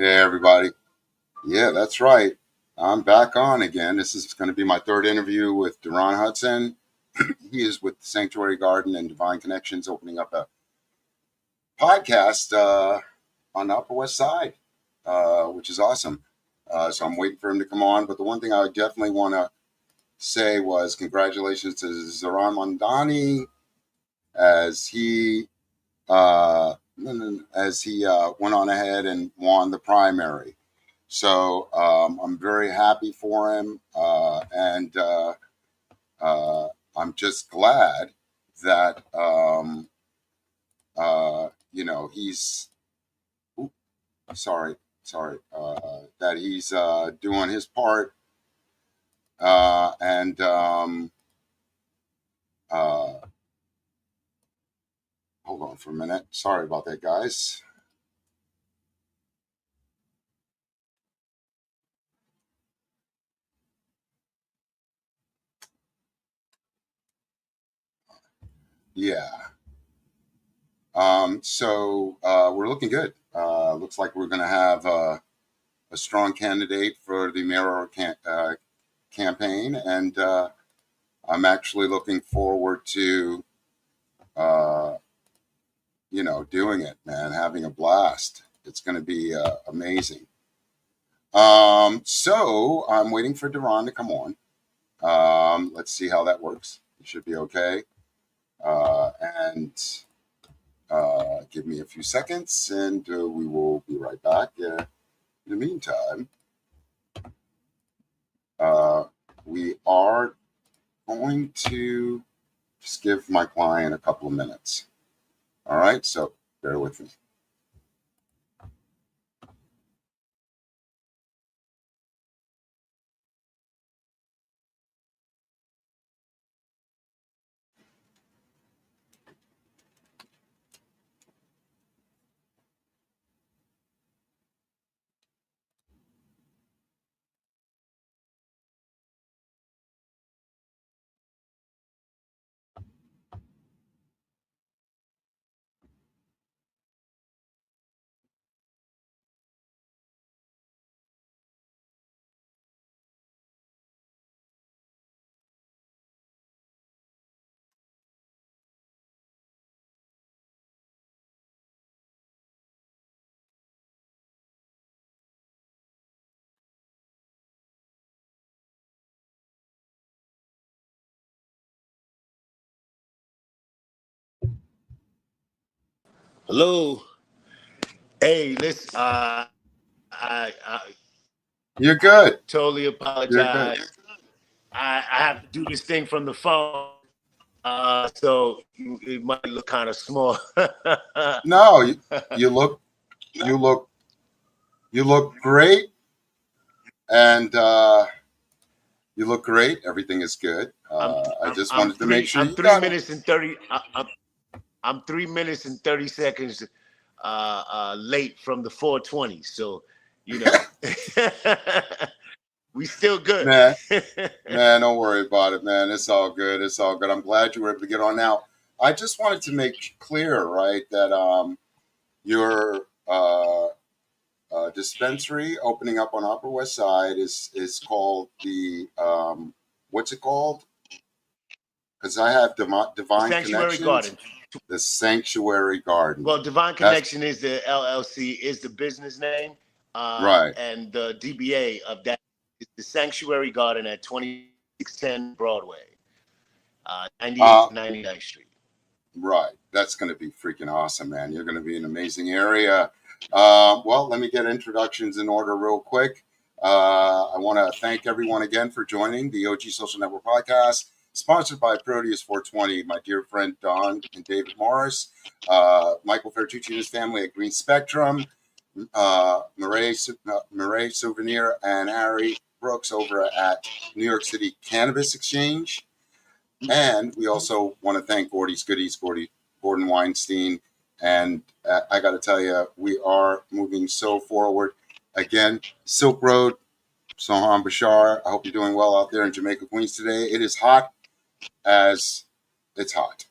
Hey, everybody. Yeah, that's right. I'm back on again. This is going to be my third interview with Daron Hudson. He is with Sanctuary Garden and Divine Connections, opening up a podcast on the Upper West Side, which is awesome. So I'm waiting for him to come on. But the one thing I definitely want to say was congratulations to Zoran Mondani as he went on ahead and won the primary. So I'm very happy for him, and I'm just glad that he's oop, sorry that he's doing his part, and hold on for a minute. Sorry about that, guys. Yeah. So we're looking good. Looks like we're going to have a strong candidate for the mayoral campaign, and I'm actually looking forward to, uh, doing it, man, having a blast. It's going to be amazing. So I'm waiting for Daron to come on. Let's see how that works. It should be okay. And give me a few seconds, and we will be right back. In the meantime, we are going to just give my client a couple of minutes. All right, so bear with me. Hello. Hey, listen. I You're good. totally You're good. apologize. I have to do this thing from the phone, so it might look kind of small. No, you look, you look, you look great, and you look great. Everything is good. I just wanted to make sure I'm you three got it. minutes and 30. I'm 3 minutes and 30 seconds late from the 420. So, you know, we still good. Man, man, don't worry about it, man. It's all good. It's all good. I'm glad you were able to get on. Now, I just wanted to make clear, right, that your dispensary opening up on Upper West Side is called the what's it called? Because I have The Divine Sanctuary Connections, Garden. the Sanctuary Garden. Well, Divine That's Connection is the LLC, is the business name, right. and the DBA of that is the Sanctuary Garden at 2610 Broadway, 98th Uh, and 99th Street. right. That's going to be freaking awesome, man. You're going to be in an amazing area. Well, let me get introductions in order real quick. I want to thank everyone again for joining the OG Social Network podcast, sponsored by Proteus 420, my dear friend Don and David Morris, Michael Fertucci and his family at Green Spectrum, Murray Souvenir, and Harry Brooks over at New York City Cannabis Exchange. And we also want to thank Gordy's Goodies, Gordon Weinstein. And I got to tell you, we are moving so forward. Again, Silk Road, Sohan Bashar. I hope you're doing well out there in Jamaica, Queens today. It is hot as it's hot.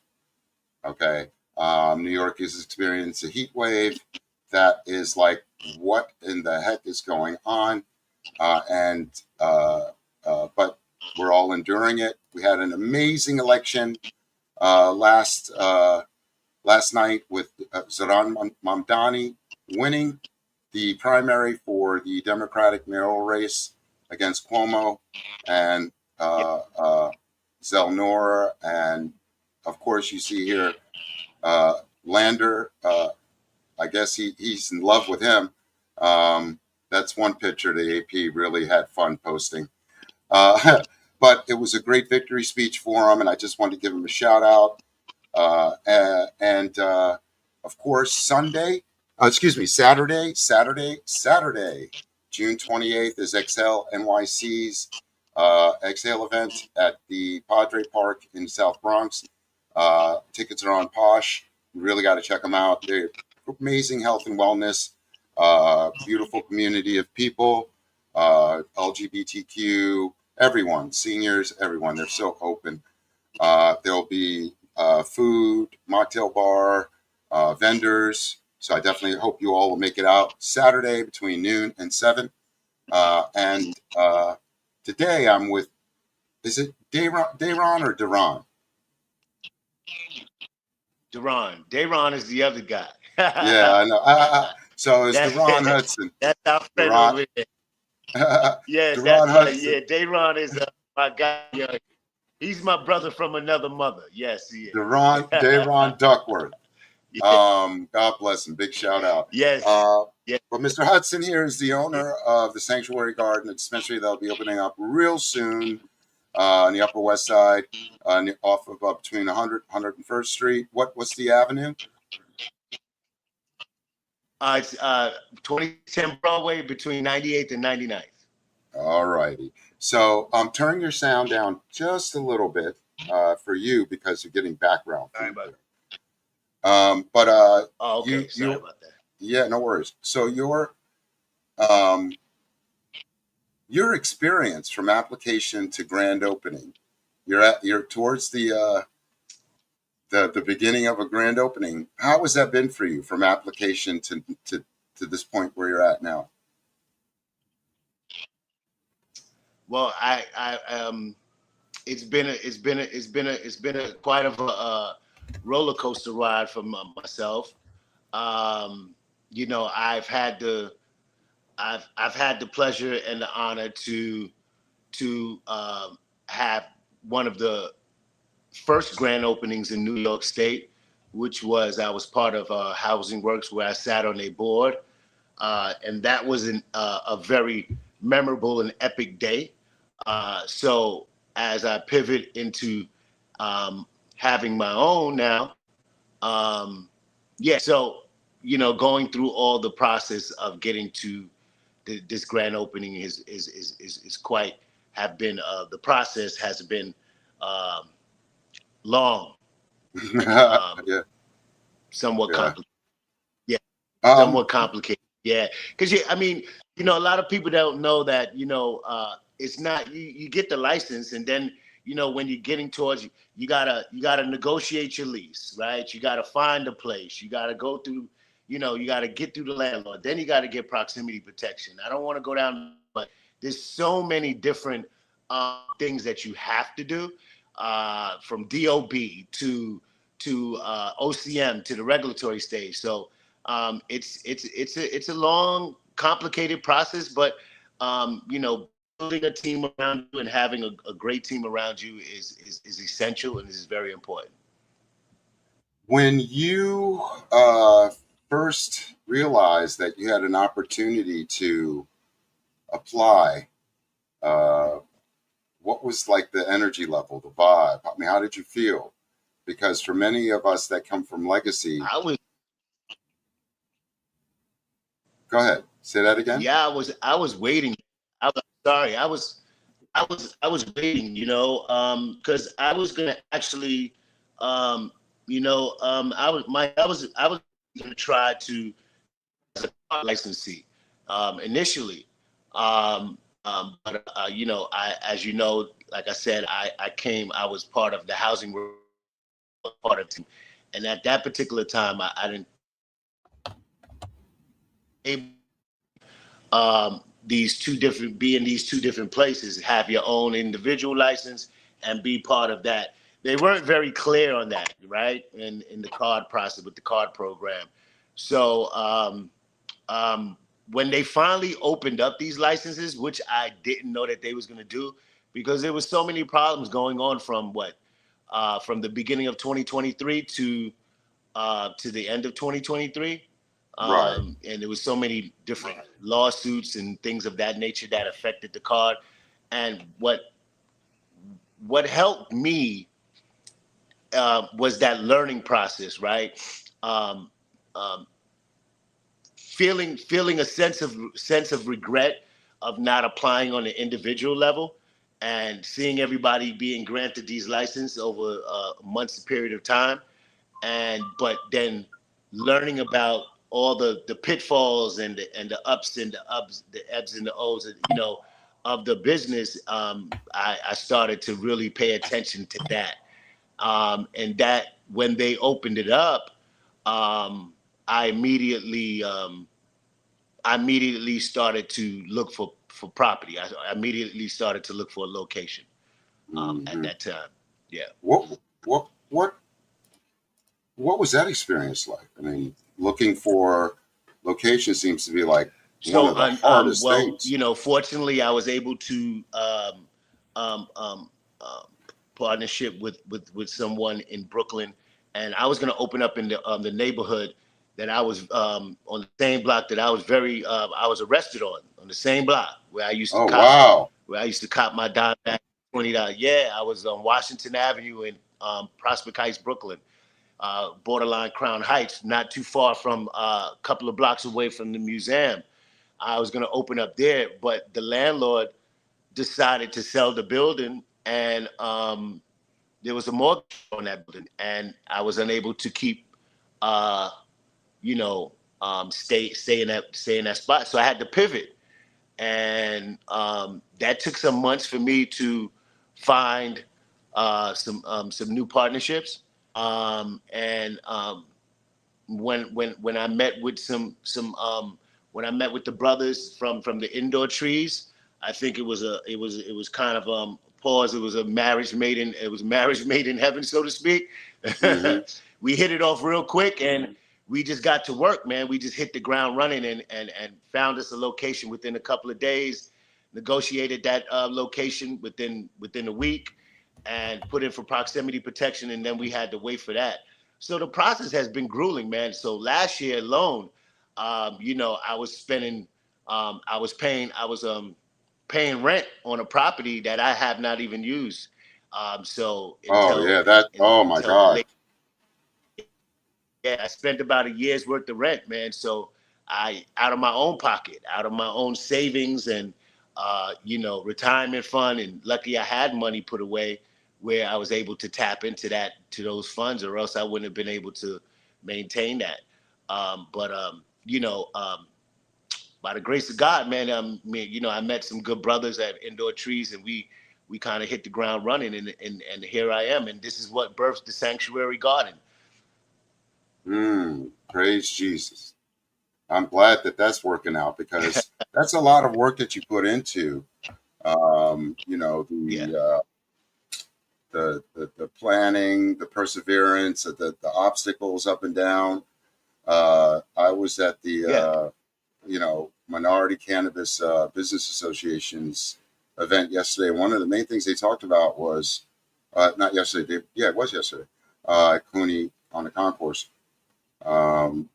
Okay. New York is experiencing a heat wave that is like what in the heck is going on, but we're all enduring it. We had an amazing election last night with Daron Mamdani winning the primary for the Democratic mayoral race against Cuomo and Zelnora, and of course you see here Lander. I guess he's in love with him. That's one picture the AP really had fun posting. But it was a great victory speech for him, and I just wanted to give him a shout out. And of course, Saturday, June 28th is Exhale NYC's Exhale event at the Padre Park in South Bronx. Tickets are on Posh. You really got to check them out. They're amazing health and wellness, beautiful community of people, LGBTQ, everyone, seniors, everyone. They're so open. There'll be food, mocktail bar, vendors. So I definitely hope you all will make it out Saturday between noon and 7. And today I'm with, is it Daron or Daron? Daron is the other guy. Yeah, I know. So it's Daron Hudson. That's our friend over there. Yeah, Daron Hudson. Yeah, Daron is my guy. He's my brother from another mother. Yes, he is. Daron Duckworth. God bless him. Big shout out. Yes. But Mr. Hudson here is the owner of the Sanctuary Garden, a dispensary that'll be opening up real soon on the Upper West Side, off of between 100 101st Street. What's the avenue? It's 2010 Broadway between 98th and 99th. All righty. So turn your sound down just a little bit for you because you're getting background. Sorry about that. Okay. Sorry about that. Yeah, no worries. So your experience from application to grand opening, you're towards the beginning of a grand opening. How has that been for you from application to this point where you're at now? Well, it's been a quite of a roller coaster ride for myself. I've had the pleasure and the honor to have one of the first grand openings in New York State, which was I was part of Housing Works, where I sat on a board, and that was a very memorable and epic day. So as I pivot into having my own now, so going through all the process of getting to this grand opening is quite have been the process has been long, somewhat complicated. Yeah, somewhat complicated. Yeah, because a lot of people don't know that it's not you get the license, and then when you're getting towards you gotta negotiate your lease, right? You gotta find a place, you gotta go through, you gotta get through the landlord, then you gotta get proximity protection. I don't want to go down, but there's so many different things that you have to do, from DOB to OCM to the regulatory stage. So it's a long, complicated process, but building a team around you and having a great team around you is essential, and this is very important. When you first realized that you had an opportunity to apply, what was like the energy level, the vibe? I mean, how did you feel? Because for many of us that come from legacy, Go ahead. Say that again. Yeah, I was waiting. I was waiting, because I was gonna actually, I was gonna try to as a licensee initially, but like I said, I was part of the housing part of the team, and at that particular time, I didn't able these two different places, have your own individual license and be part of that. They weren't very clear on that, right? In the card process with the card program. So when they finally opened up these licenses, which I didn't know that they was going to do, because there was so many problems going on from the beginning of 2023 to the end of 2023. Right. And there was so many different lawsuits and things of that nature that affected the card. And what helped me was that learning process, right? Um, um, feeling a sense of regret of not applying on an individual level, and seeing everybody being granted these licenses over a month's period of time, but then learning about all the pitfalls and the ups and the ebbs and the O's, of the business. I started to really pay attention to that, and that when they opened it up, um, I immediately started to look for property. I immediately started to look for a location at Mm-hmm. that time. Yeah. What was that experience like? I mean, looking for location seems to be like one So, of the hardest well, things. fortunately, I was able to um, um, um, partnership with someone in Brooklyn, and I was going to open up in the neighborhood that I was on the same block that I was arrested on the same block where I used to Oh, cop wow. my dime back $20. Yeah, I was on Washington Avenue in Prospect Heights, Brooklyn, borderline Crown Heights, not too far from a couple of blocks away from the museum. I was going to open up there, but the landlord decided to sell the building, and there was a mortgage on that building, and I was unable to keep, uh, stay in that spot. So I had to pivot, and that took some months for me to find some new partnerships. And when I met with when I met with the brothers from the Indoor Trees, I think it was kind of pause. It was marriage made in heaven, so to speak. Hmm. We hit it off real quick, and we just got to work, man. We just hit the ground running, and found us a location within a couple of days. Negotiated that location within a week, and put in for proximity protection, and then we had to wait for that. So the process has been grueling, man. So last year alone, I was spending, I was paying rent on a property that I have not even used. So Oh, yeah. Oh my until the God. late, yeah, I spent about a year's worth of rent, man. So out of my own pocket, out of my own savings, and retirement fund, and lucky I had money put away where I was able to tap to those funds, or else I wouldn't have been able to maintain that. But by the grace of God, man, I met some good brothers at Indoor Trees, and we kind of hit the ground running, and here I am, and this is what birthed the Sanctuary Garden. Praise Jesus. I'm glad that that's working out because that's a lot of work that you put into, Yeah. the planning, the perseverance, the obstacles up and down. I was at the Yeah. Minority Cannabis Business Association's event yesterday. One of the main things they talked about was not yesterday. Yeah, it was yesterday. At Cooney on the concourse.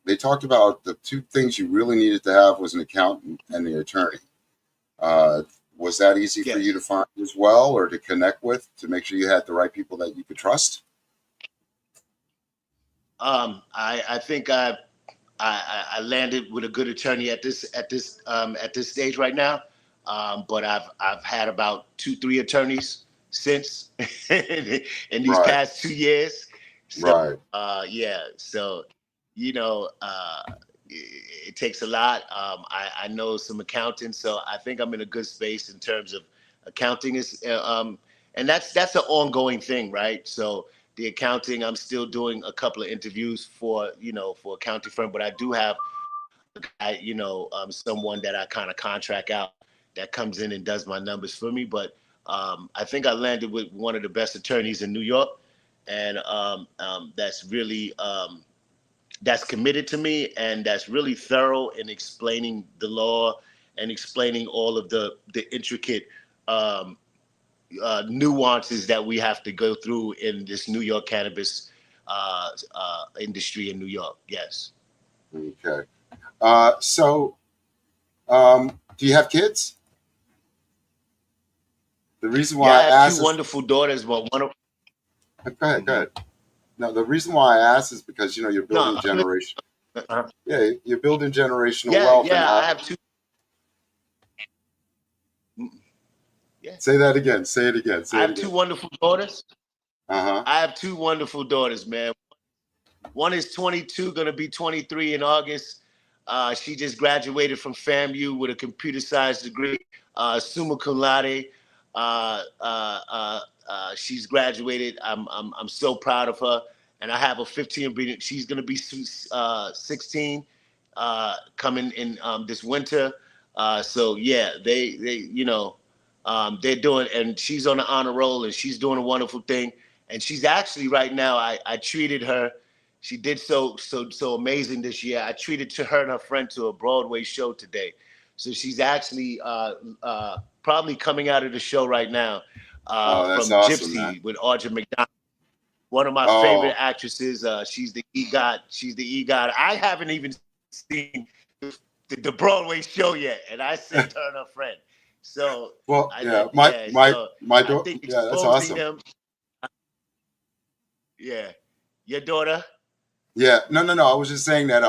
They talked about the two things you really needed to have was an accountant and the attorney. Uh, was that easy for you to Yes. find as well, or to connect with, to make sure you had the right people that you could trust? I think I landed with a good attorney at this stage right now. But I've had about 2 3 attorneys since in these Right, past 2 years. So right. yeah, so you know uh, it takes a lot. I know some accountants, so I think I'm in a good space in terms of accounting and that's an ongoing thing, right? So the accounting, I'm still doing a couple of interviews for accounting firm, but I do have someone that I kind of contract out that comes in and does my numbers for me. But I think I landed with one of the best attorneys in New York, and that's really that's committed to me and that's really thorough in explaining the law and explaining all of the intricate um, nuances that we have to go through in this New York cannabis industry in New York. Yes. Okay. So, do you have kids? The reason Yeah, why I I have two asked is, wonderful daughters, but one of go ahead, go mhm. ahead. No, the reason why I asked is because you're building No, generation. uh, Yeah, you're building generational yeah, wealth, and yeah, I have two. mm, Yeah, say that again. Say it again. I Say it have two again. wonderful daughters. Uh huh. I have two wonderful daughters, man. One is 22, gonna be 23 in August. She just graduated from FAMU with a computer science degree, summa cum laude. She's graduated. I'm so proud of her. And I have a 15. She's gonna be 16 coming in this winter. So yeah, they're doing, and she's on the honor roll, and she's doing a wonderful thing. And she's actually right now. I treated her. She did so amazing this year. I treated to her and her friend to a Broadway show today. So she's actually probably coming out of the show right now Oh, that's from awesome, man. Gypsy with Audra McDonald, one of my favorite Oh, actresses. She's the EGOT. She's the EGOT. I haven't even seen the Broadway show yet, and I sent her and her friend. So well, yeah. yeah. So My I daughter. think Yeah, that's exposing awesome. them. Yeah, your daughter. Yeah. No, no, no. I was just saying that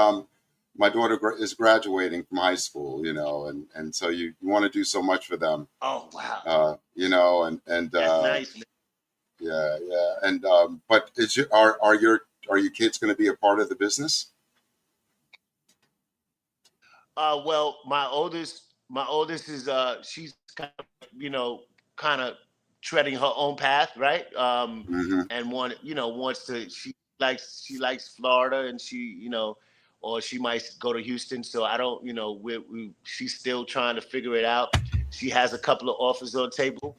my daughter is graduating from high school. And so you want to do so much for them. Oh wow, And that's nice, man. yeah, yeah. And but are your kids going to be a part of the business? Well, my oldest is she's kind of kind of treading her own path, right? Mm-hmm. And wants to. She likes Florida, and or she might go to Houston. So I don't, she's still trying to figure it out. She has a couple of offers on the table,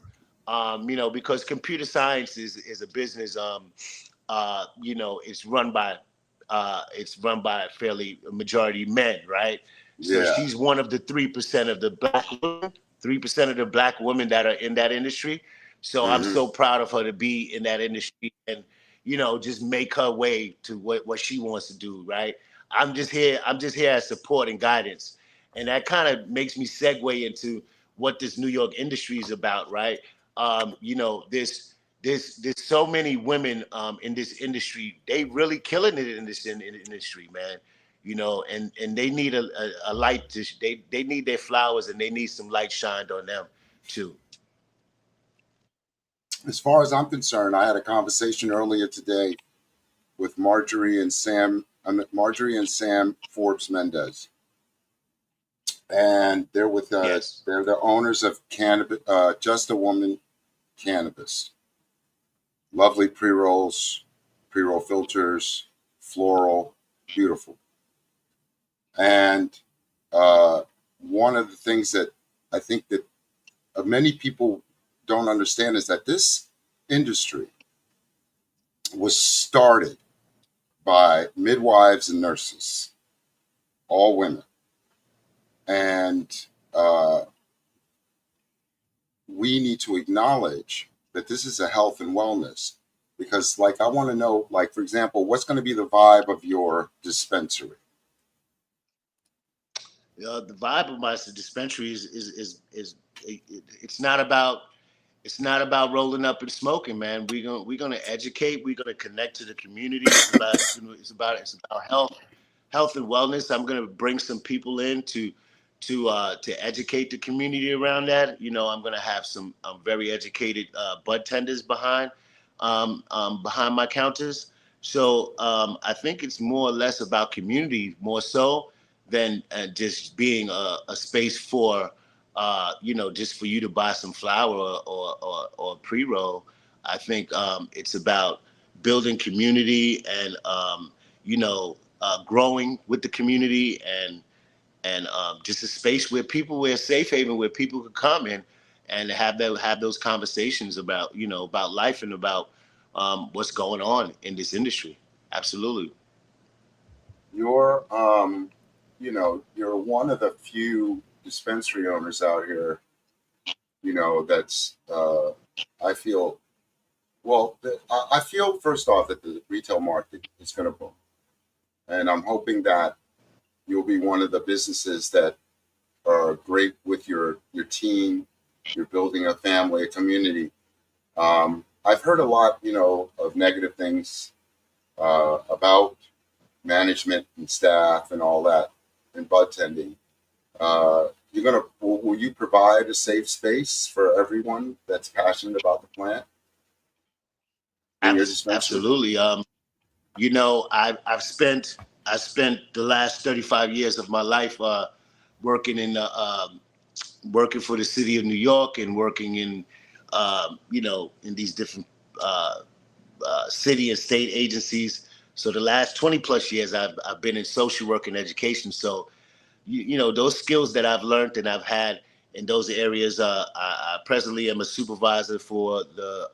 because computer science is a business. It's run by fairly majority men, right? So Yeah. she's one of the 3% of the black women, 3% of the black women that are in that industry. So I'm Mm-hmm. so proud of her to be in that industry and just make her way to what she wants to do, right? I'm just here as support and guidance. And that kind of makes me segue into what this New York industry is about, right? There's so many women in this industry. They really killing it in this industry, man. And they need a light to they need their flowers and they need some light shined on them too. As far as I'm concerned, I had a conversation earlier today with Marjorie and Sam Forbes Mendez, and Yes. they're the owners of cannabis, Just a Woman Cannabis. Lovely pre roll filters, floral, beautiful. And uh, one of the things that I think that many people don't understand is that this industry was started by midwives and nurses, all women. And we need to acknowledge that this is a health and wellness because, like, I want to know, like, for example, what's going to be the vibe of your dispensary? The vibe of my dispensary it's not about rolling up and smoking, man. We're gonna educate. We're gonna connect to the community. It's about health and wellness. I'm gonna bring some people in to educate the community around that. I'm gonna have some very educated bud tenders behind my counters. So I think it's more or less about community, more so than just being a space for just for you to buy some flour or pre roll. I think it's about building community and growing with the community and just a space where people, where a safe haven, where people could come in and have those conversations about, about life and about what's going on in this industry. Absolutely. You're, you're one of the few dispensary owners out here, that's, I feel, well, I feel first off that the retail market is going to boom. And I'm hoping that you'll be one of the businesses that are great with your team. You're building a family, a community. I've heard a lot, of negative things about management and staff and all that in bud tending. Will you provide a safe space for everyone that's passionate about the plant in your dispensary? Absolutely. I spent the last 35 years of my life working working for the city of New York and working in in these different city and state agencies. So the last 20 plus years, I've been in social work and education. So those skills that I've learned and I've had in those areas. I presently am a supervisor for the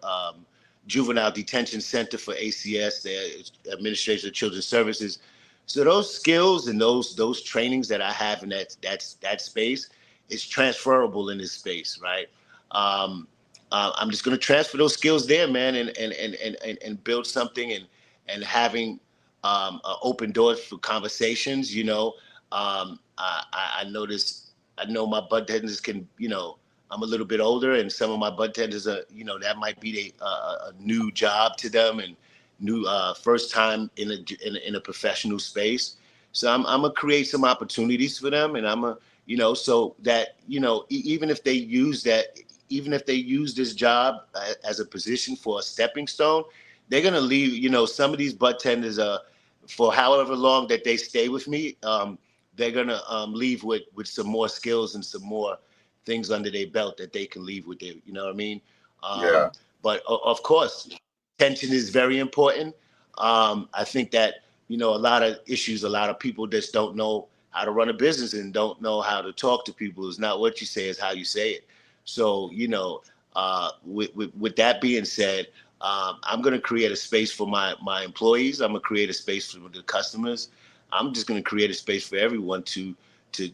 Juvenile Detention Center for ACS, the Administration of Children's Services. So those skills and those trainings that I have in that space is transferable in this space, right? I'm just going to transfer those skills there, man, and build something and having open doors for conversations. I noticed, I know my bud tenders can, I'm a little bit older, and some of my bud tenders are, that might be a new job to them and new first time in a professional space. So I'm gonna create some opportunities for them, and I'm a, so that even if they use this job as a position for a stepping stone, they're gonna leave. Some of these bud tenders for however long that they stay with me. They're gonna leave with some more skills and some more things under their belt that they can leave with their, you know what I mean? Yeah. But of course, tension is very important. I think that, a lot of issues, a lot of people just don't know how to run a business and don't know how to talk to people. It's not what you say, it's how you say it. So, with that being said, I'm going to create a space for my employees. I'm going to create a space for the customers. I'm just going to create a space for everyone to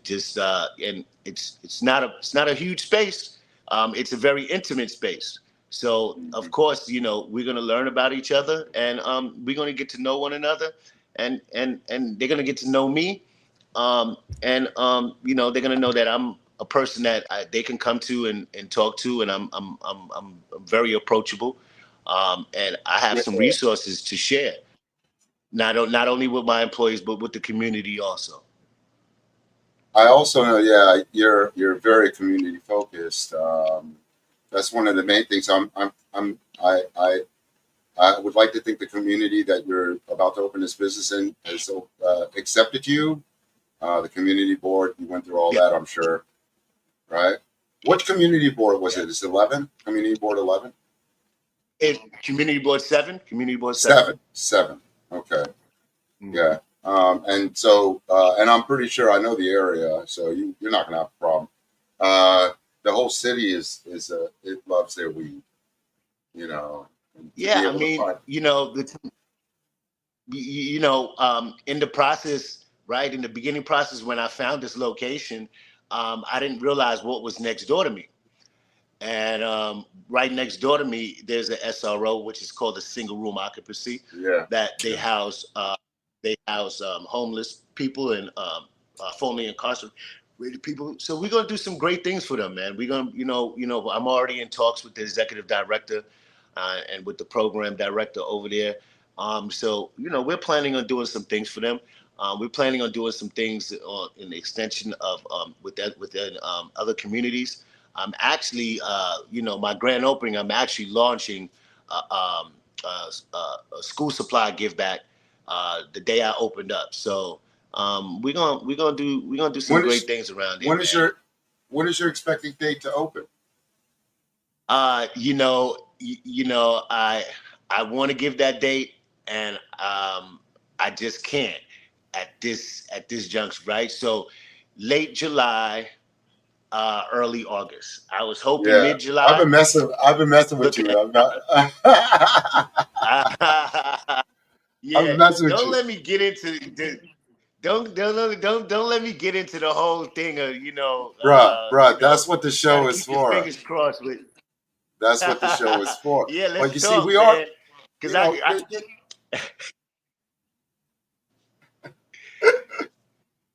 just and it's not a huge space. It's a very intimate space. So of course, we're going to learn about each other, and we're going to get to know one another, and they're going to get to know me, they're going to know that I'm a person that they can come to and talk to, and I'm very approachable, and I have some Yeah. resources to share, not only with my employees but with the community also. I also know, yeah, you're very community focused. That's one of the main things. I would like to think the community that you're about to open this business in has accepted you. The community board, you went through all that, I'm sure, right? What community board was it? Is it 11? Community board 11? Community board 7. Community board 7. 7. Okay. Mm-hmm. Yeah. And so, and I'm pretty sure I know the area, so you're not going to have a problem. The whole city it loves their weed, Yeah, I mean, in the process, right, in the beginning process, when I found this location, I didn't realize what was next door to me. And right next door to me, there's an SRO, which is called a single room occupancy. Yeah. That they house homeless people and formerly incarcerated people. So we're gonna do some great things for them, man. We're gonna, I'm already in talks with the executive director and with the program director over there. So we're planning on doing some things for them. We're planning on doing some things in the extension of within other communities. I'm actually, my grand opening. I'm actually launching a school supply give back the day I opened up. So we're gonna do some great things around there. When is your expected date to open? I want to give that date, and I just can't at this juncture, right? So late July, early August. I was hoping mid-July. I've been messing with you. I'm not. Yeah, I've been messing with don't you. let me get into the. Don't let me get into the whole thing of Bruh, that's what the gotta show is keep your for. fingers crossed with. That's what the show is for. Yeah, But let's you see, talk, we are, man. Because you know,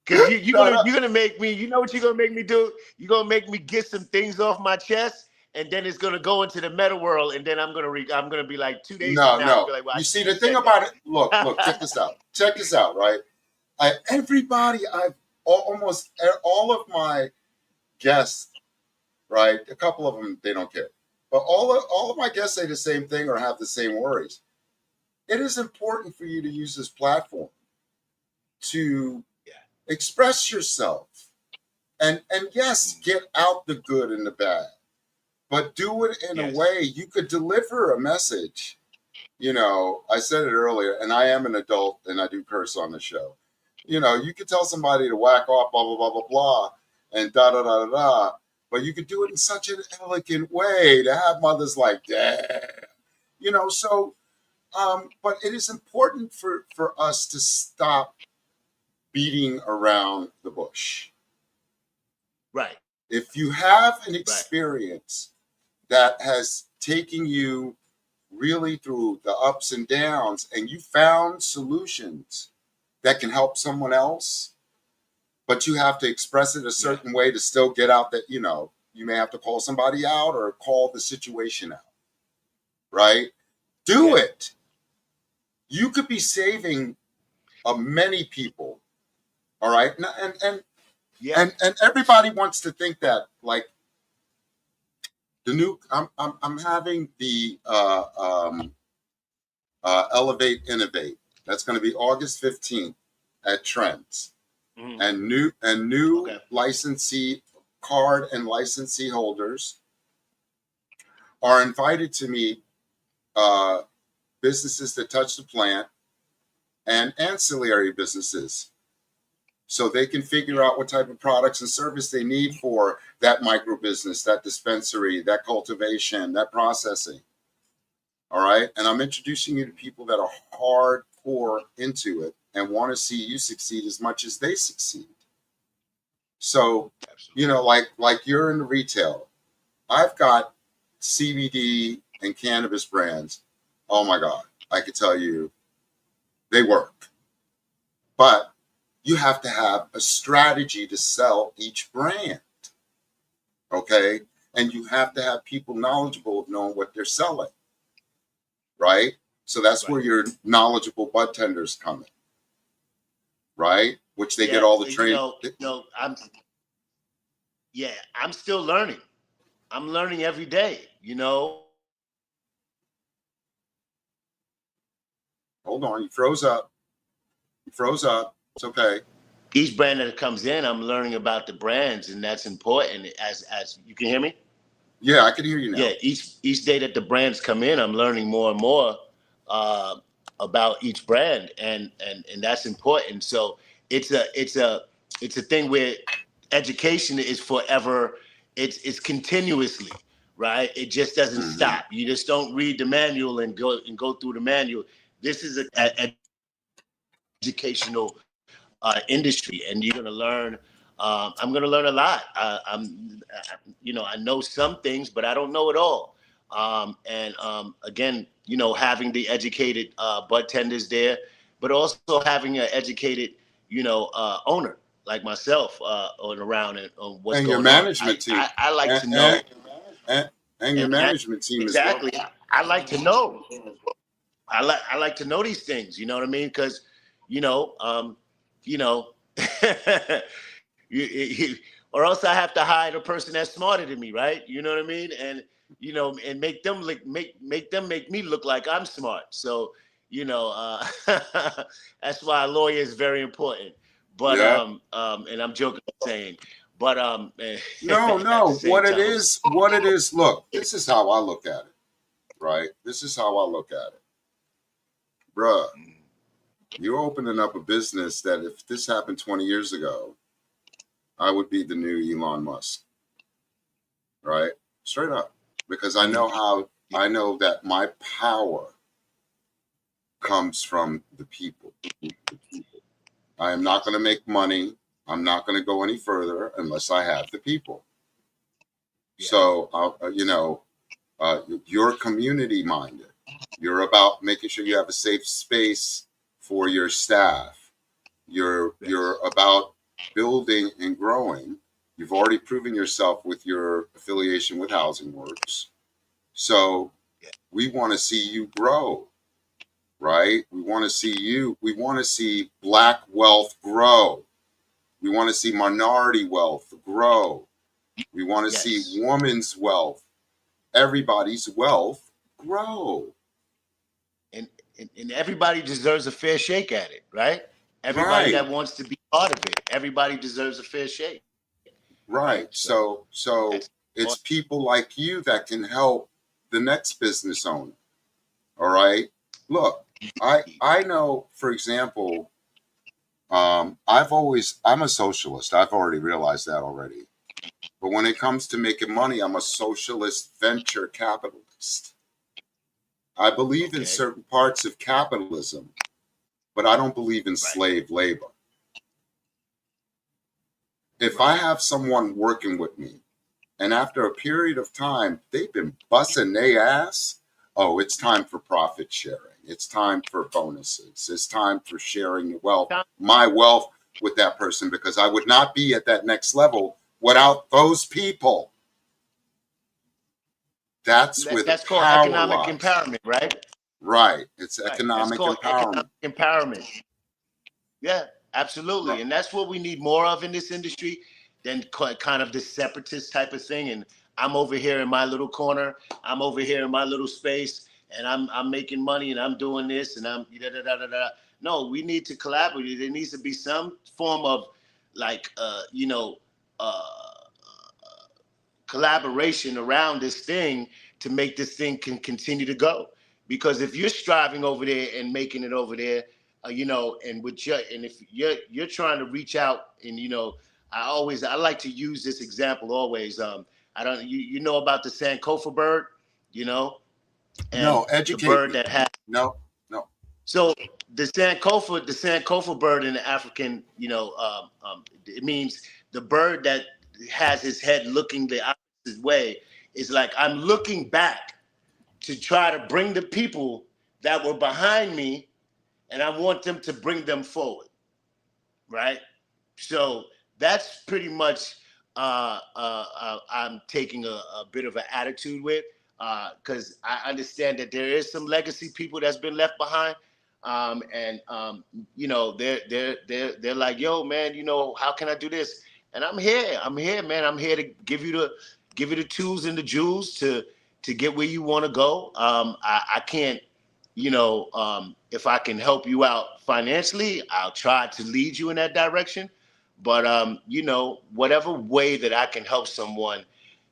Because no, no. you're gonna make me. You know what you're gonna make me do? You're gonna make me get some things off my chest, and then it's gonna go into the meta world, and then I'm gonna be like 2 days from now. I'm gonna be like, well, I You see, shouldn't the have thing said about it, look, that. check this out. Check this out, right? Everybody, almost all of my guests, right? A couple of them, they don't care. But all of my guests say the same thing or have the same worries. It is important for you to use this platform to express yourself. And yes, get out the good and the bad, but do it in a way you could deliver a message. You know, I said it earlier, and I am an adult and I do curse on the show. You know, you could tell somebody to whack off, blah, blah, blah, blah, blah, and da, da, da, da, da. But you could do it in such an elegant way to have mothers like, damn. You know, so, but it is important for us to stop beating around the bush. Right. If you have an experience that has taken you really through the ups and downs and you found solutions that can help someone else, but you have to express it a certain way to still get out that, you know, you may have to call somebody out or call the situation out, right? Do it. You could be saving many people, all right? And everybody wants to think that, like, the new, I'm having the Elevate Innovate. That's going to be August 15th at Trends. And new licensee card and licensee holders are invited to meet businesses that touch the plant and ancillary businesses, so they can figure out what type of products and service they need for that micro business, that dispensary, that cultivation, that processing. All right. And I'm introducing you to people that are hardcore into it and want to see you succeed as much as they succeed. So, you know, like you're in retail. I've got CBD and cannabis brands. Oh my God. I could tell you they work. But you have to have a strategy to sell each brand. Okay. And you have to have people knowledgeable of knowing what they're selling. Right. So that's where your knowledgeable bud tenders come in. Right. Which they get all the training. I'm still learning. I'm learning every day, you know. Hold on. You froze up. It's okay. Each brand that comes in, I'm learning about the brands, and that's important. As you can hear me? Yeah, I can hear you now. Yeah, each day that the brands come in, I'm learning more and more about each brand, and that's important. So it's a thing where education is forever. It's continuously, right? It just doesn't stop. You just don't read the manual and go through the manual. This is an educational industry, and you're going to learn. I'm going to learn a lot. I know some things, but I don't know it all. Again, you know, having the educated bud tenders there, but also having an educated, owner like myself on around and on what's and going your management on. team. I like to know. And your management team exactly. as well. I like to know. I like to know these things. You know what I mean? Because, you know, or else I have to hire a person that's smarter than me, right? You know what I mean? And and make them make me look like I'm smart. So that's why a lawyer is very important. But and I'm joking saying, but no, what it is. Look, this is how I look at it, right? This is how I look at it, bruh. You're opening up a business that if this happened 20 years ago, I would be the new Elon Musk, right? Straight up. Because I know that my power comes from the people. I am not going to make money. I'm not going to go any further unless I have the people. Yeah. So, you're community minded. You're about making sure you have a safe space for your staff. You're about building and growing. You've already proven yourself with your affiliation with Housing Works. So we want to see you grow, right? We want to see Black wealth grow. We want to see minority wealth grow. We want to see women's wealth, everybody's wealth grow. And everybody deserves a fair shake at it, right? Everybody that wants to be part of it, everybody deserves a fair shake. Right. So it's people like you that can help the next business owner. All right. Look, I know, for example, I'm a socialist. I've already realized that already. But when it comes to making money, I'm a socialist venture capitalist. I believe in certain parts of capitalism, but I don't believe in slave labor. If I have someone working with me, and after a period of time, they've been busting their ass, oh, it's time for profit sharing. It's time for bonuses. It's time for sharing the wealth, my wealth with that person, because I would not be at that next level without those people. That's called economic empowerment, right? Right. It's economic empowerment. Economic empowerment. Yeah, absolutely. Right. And that's what we need more of in this industry than kind of this separatist type of thing. And I'm over here in my little corner. I'm over here in my little space, and I'm making money, and I'm doing this, and I'm da da da da da. No, we need to collaborate. There needs to be some form of collaboration around this thing to make this thing can continue to go. Because if you're striving over there and making it over there, and if you're trying to reach out, and I like to use this example always. I don't you know about the Sankofa bird, and no, educate the bird that has no. So the Sankofa bird in the African, it means the bird that has his head looking the opposite way is like, I'm looking back to try to bring the people that were behind me, and I want them to bring them forward, right? So that's pretty much I'm taking a bit of an attitude with, because I understand that there is some legacy people that's been left behind. They're like, yo, man, how can I do this? And I'm here, man. I'm here to give you the tools and the jewels to get where you want to go. I can't, if I can help you out financially, I'll try to lead you in that direction. But whatever way that I can help someone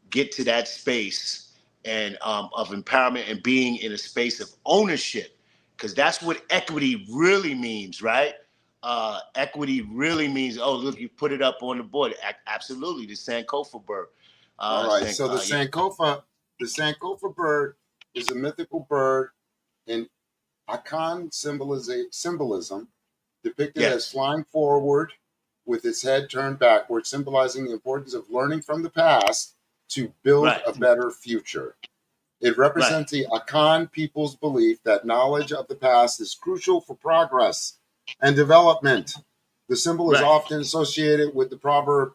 get to that space and of empowerment and being in a space of ownership, because that's what equity really means, right? Equity really means, oh, look, you put it up on the board. Absolutely, the Sankofa bird. All right. So the Sankofa bird is a mythical bird in Akan symbolism, depicted as flying forward with its head turned backward, symbolizing the importance of learning from the past to build a better future. It represents the Akan people's belief that knowledge of the past is crucial for progress and development. The symbol is often associated with the proverb,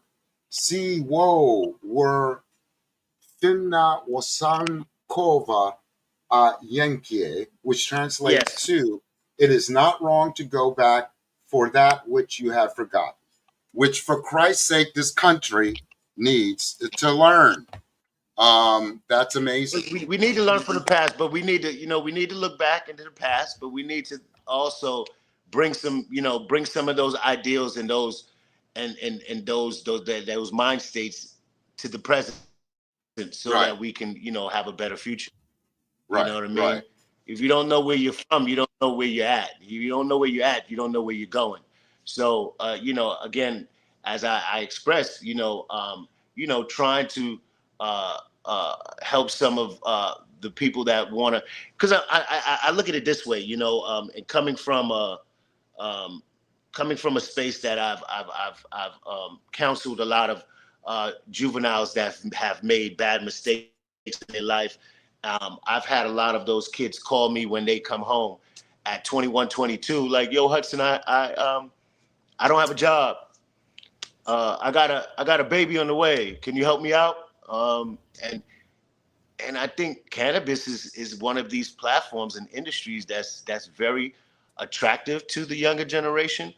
"Si wo were finna wasankova yenkie," which translates to, "It is not wrong to go back for that which you have forgotten," which, for Christ's sake, this country needs to learn. That's amazing. We need to learn from the past, but we need to look back into the past, but we need to also bring some of those ideals and those those mind states to the present, so that we can have a better future. You know what I mean? If you don't know where you're from, you don't know where you're at. If you don't know where you're at, you don't know where you're going. So again, as I expressed, trying to help some of the people that want to, because I look at it this way, and coming from a space that I've counseled a lot of juveniles that have made bad mistakes in their life. I've had a lot of those kids call me when they come home at 21, 22, like, yo, Hudson, I don't have a job. I got a baby on the way. Can you help me out? And I think cannabis is one of these platforms and industries that's very attractive to the younger generation.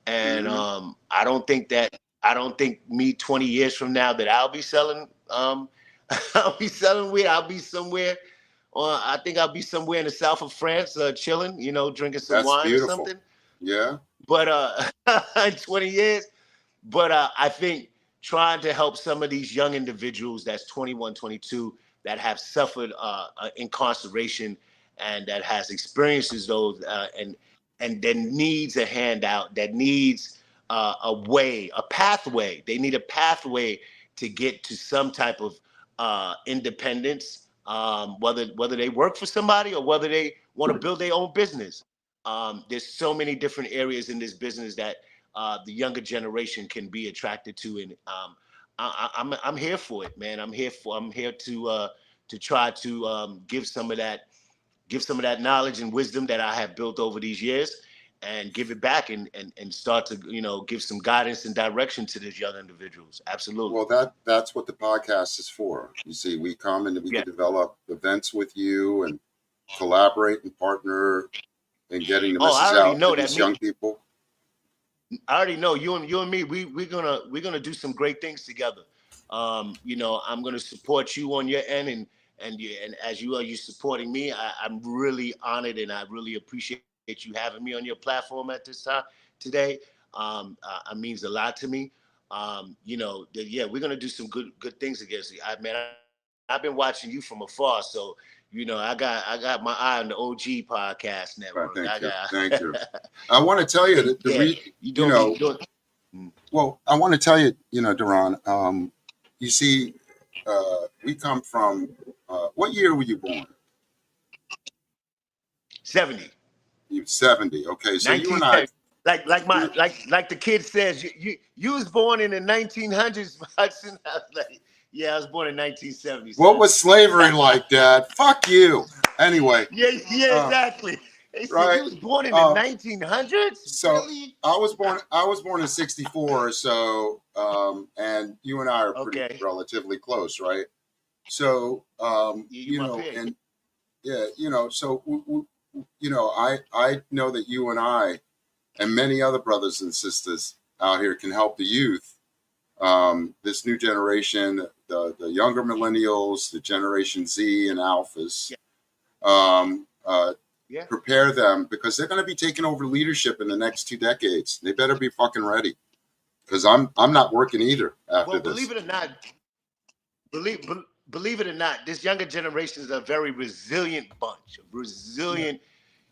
And I don't think me 20 years from now that I'll be selling I'll be selling weed. I'll be somewhere. I think I'll be somewhere in the south of France, chilling, drinking some That's wine beautiful. or something. Yeah. But in 20 years. But I think trying to help some of these young individuals that's 21, 22 that have suffered incarceration and that has experiences those and that needs a handout, that needs a pathway. They need a pathway to get to some type of independence, whether they work for somebody or whether they want to build their own business. There's so many different areas in this business that the younger generation can be attracted to, and I'm here for it, man. I'm here to try to give some of that knowledge and wisdom that I have built over these years, and give it back and start to give some guidance and direction to these young individuals. Absolutely. Well, that's what the podcast is for. You see, we come and we can develop events with you and collaborate and partner in getting the message out to these young people. I already know you and me. We're gonna do some great things together. I'm gonna support you on your end, and as you supporting me, I'm really honored and I really appreciate you having me on your platform at this time today. It means a lot to me. We're gonna do some good things together. I've been watching you from afar, so. I got my eye on the OG podcast network. Thank you. I want to tell you that well, I want to tell you, Daron, you see, we come from, what year were you born? 70. You're 70. Okay. So you and I, like the kid says, you was born in the 1900s, Hudson. I was like, yeah, I was born in 1970. What was slavery like, Dad? Fuck you. Anyway. Yeah, exactly. They said you was born in the 1900s. So really? I was born in 64. So, and you and I are pretty relatively close, right? So, so I know that you and I and many other brothers and sisters out here can help the youth. This new generation, the younger millennials, the Generation Z and Alphas, prepare them because they're going to be taking over leadership in the next 2 decades. They better be fucking ready, because I'm not working either after this. Believe it or not, this younger generation is a very resilient bunch. Resilient.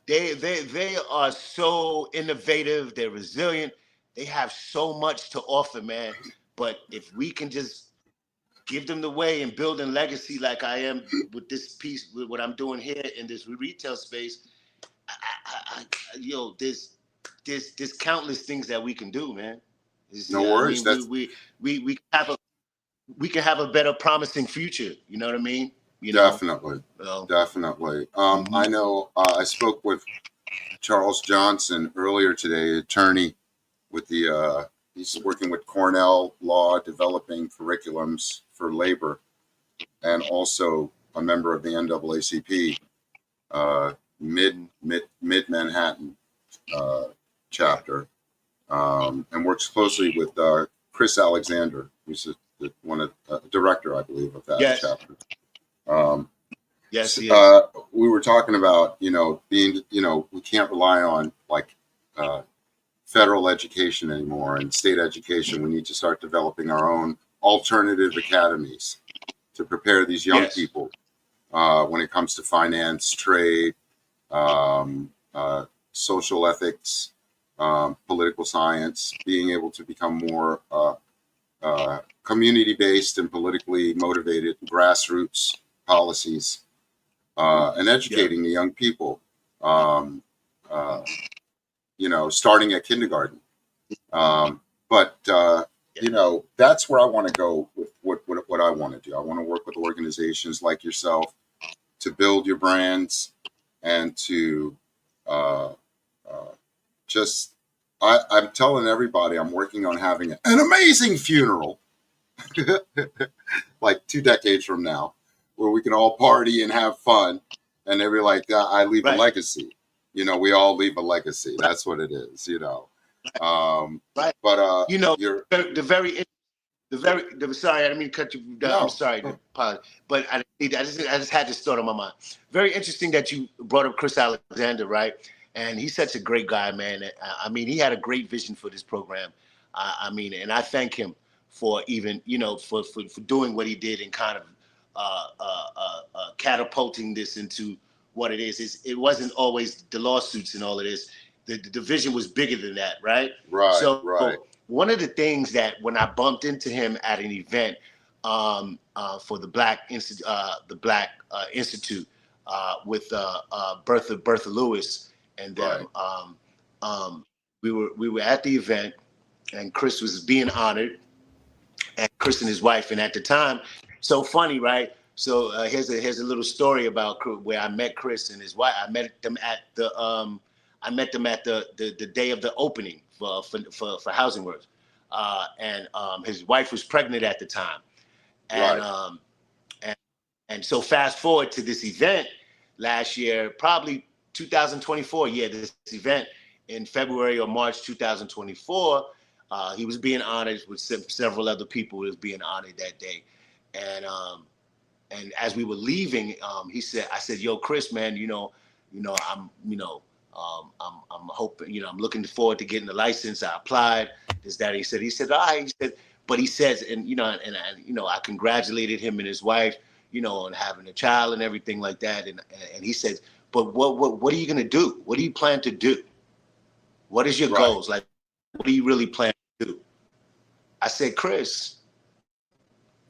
Yeah. They are so innovative. They're resilient. They have so much to offer, man. But if we can just give them the way and build a legacy like I am with this piece, with what I'm doing here in this retail space, there's countless things that we can do, man. No worries. We can have a better, promising future. You know what I mean? Definitely. Definitely. I know I spoke with Charles Johnson earlier today, attorney with he's working with Cornell Law, developing curriculums for labor, and also a member of the NAACP mid Manhattan chapter, and works closely with Chris Alexander, who's the director, I believe, of that chapter. Yes. We were talking about, being, we can't rely on federal education anymore and state education. We need to start developing our own alternative academies to prepare these young people when it comes to finance, trade, social ethics, political science, being able to become more community-based and politically motivated grassroots policies, and educating the young people, um, uh, starting at kindergarten. But that's where I want to go with what I want to do. I want to work with organizations like yourself to build your brands and to uh, uh, just. I'm telling everybody I'm working on having an amazing funeral, like 2 decades from now, where we can all party and have fun, and they'll be like, "I leave a legacy." We all leave a legacy. That's what it is. Right. But you're sorry, I didn't mean to cut you down. No. I'm sorry, but I just had this thought on my mind. Very interesting that you brought up Chris Alexander, right? And he's such a great guy, man. I mean, he had a great vision for this program. I mean, and I thank him for even, for doing what he did and kind of catapulting this into what it is. It wasn't always the lawsuits and all of this. The division was bigger than that, right? Right. So right. One of the things that when I bumped into him at an event for the Black Institute with Bertha Lewis and them, right. We were at the event, and Chris was being honored, and Chris and his wife, and at the time, so funny, right? So here's a little story about where I met Chris and his wife. I met them at the day of the opening for Housing Works, and his wife was pregnant at the time, and right. and so fast forward to this event last year, probably 2024. Yeah, this event in February or March 2024. He was being honored with several other people. He was being honored that day, and as we were leaving, I said, "Yo, Chris, man, I'm hoping, I'm looking forward to getting the license. I applied this, that." He said, all right. He said, but he says, and I congratulated him and his wife, on having a child and everything like that. And he says, but what are you going to do? What do you plan to do? What is your right. goals? Like, what do you really plan to do? I said, Chris,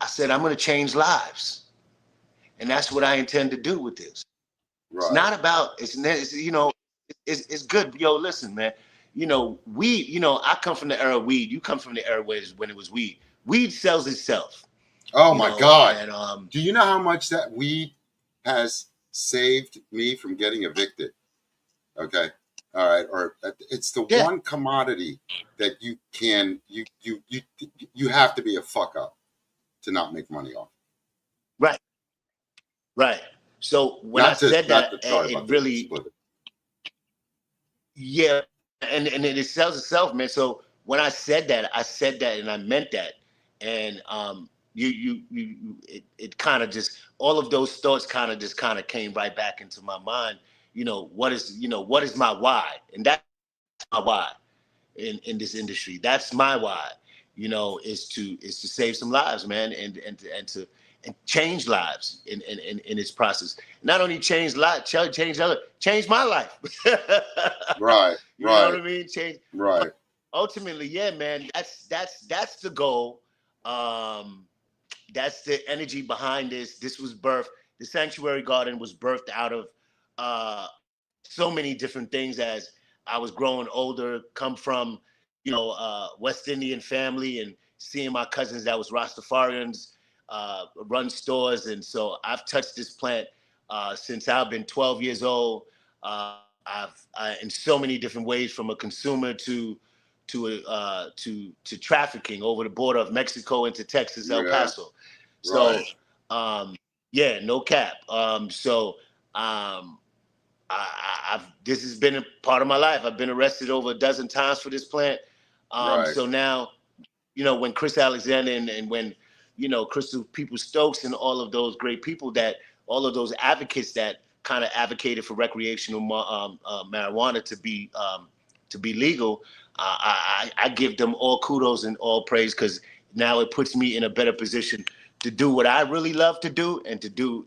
I'm going to change lives. And that's what I intend to do with this. Right. It's not about, it's good. Yo, listen, man, weed, I come from the era of weed. You come from the era when it was weed. Weed sells itself. Oh my God. And, do you know how much that weed has saved me from getting evicted? Okay. All right. Or it's the one commodity that you have to be a fuck up to not make money off. Right. Right. So when I said that, it really, yeah, and it sells itself, man. So when I said that and I meant that, and it kind of just, all of those thoughts kind of came right back into my mind. What is my why? And that's my why in this industry. That's my why. Is to save some lives, man, and to change lives in its process. Not only change lives, change my life. Right. You know what I mean? Change. Right. But ultimately, yeah, man. That's the goal. That's the energy behind this. This was birthed. The Sanctuary Garden was birthed out of so many different things as I was growing older. Come from West Indian family and seeing my cousins that was Rastafarians run stores, and so I've touched this plant since I've been 12 years old. In so many different ways, from a consumer to trafficking over the border of Mexico into Texas, El Paso. So, right. No cap. This has been a part of my life. I've been arrested over a dozen times for this plant. Right. So now, when Chris Alexander and when, Crystal People Stokes and all of those great people all of those advocates that kind of advocated for recreational marijuana to be legal, I give them all kudos and all praise, because now it puts me in a better position to do what I really love to do and to do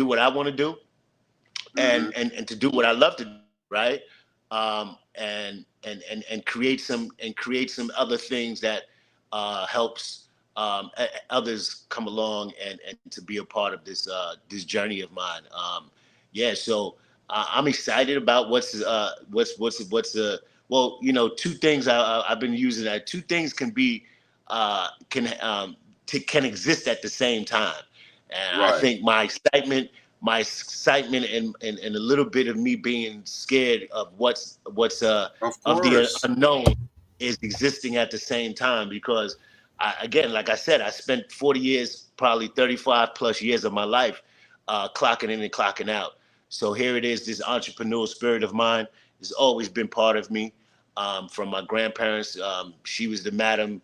what I want to do, and to do what I love to do. right? And create some other things that helps others come along and to be a part of this journey of mine. Yeah, so I'm excited about well, you know, two things I've been using. That two things can be can exist at the same time, and I Right. think my excitement and a little bit of me being scared of what's Of of the course. unknown is existing at the same time, because again, like I said, I spent 40 years, probably 35 plus years of my life clocking in and clocking out. So here it is, this entrepreneurial spirit of mine has always been part of me, from my grandparents. She was the Madam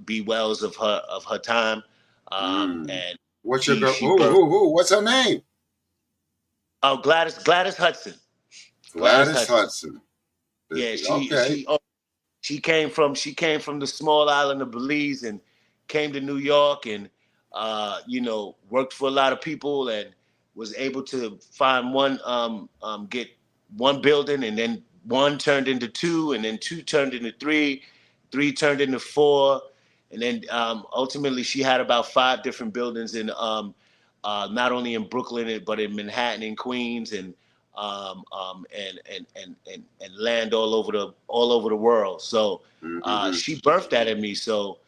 B. Wells of her time, Mm. and What's your she girl? she Who, birthed. who, who? What's her name? Oh, Gladys Hudson. Gladys Gladys Hudson. Hudson. Yeah, Okay. she came from the small island of Belize and came to New York, and you know, worked for a lot of people, and was able to find get one building, and then one turned into two, and then two turned into three, three turned into four, and then ultimately she had about five different buildings in not only in Brooklyn but in Manhattan and Queens, and land all over the world. So Mm-hmm. she birthed that in me. So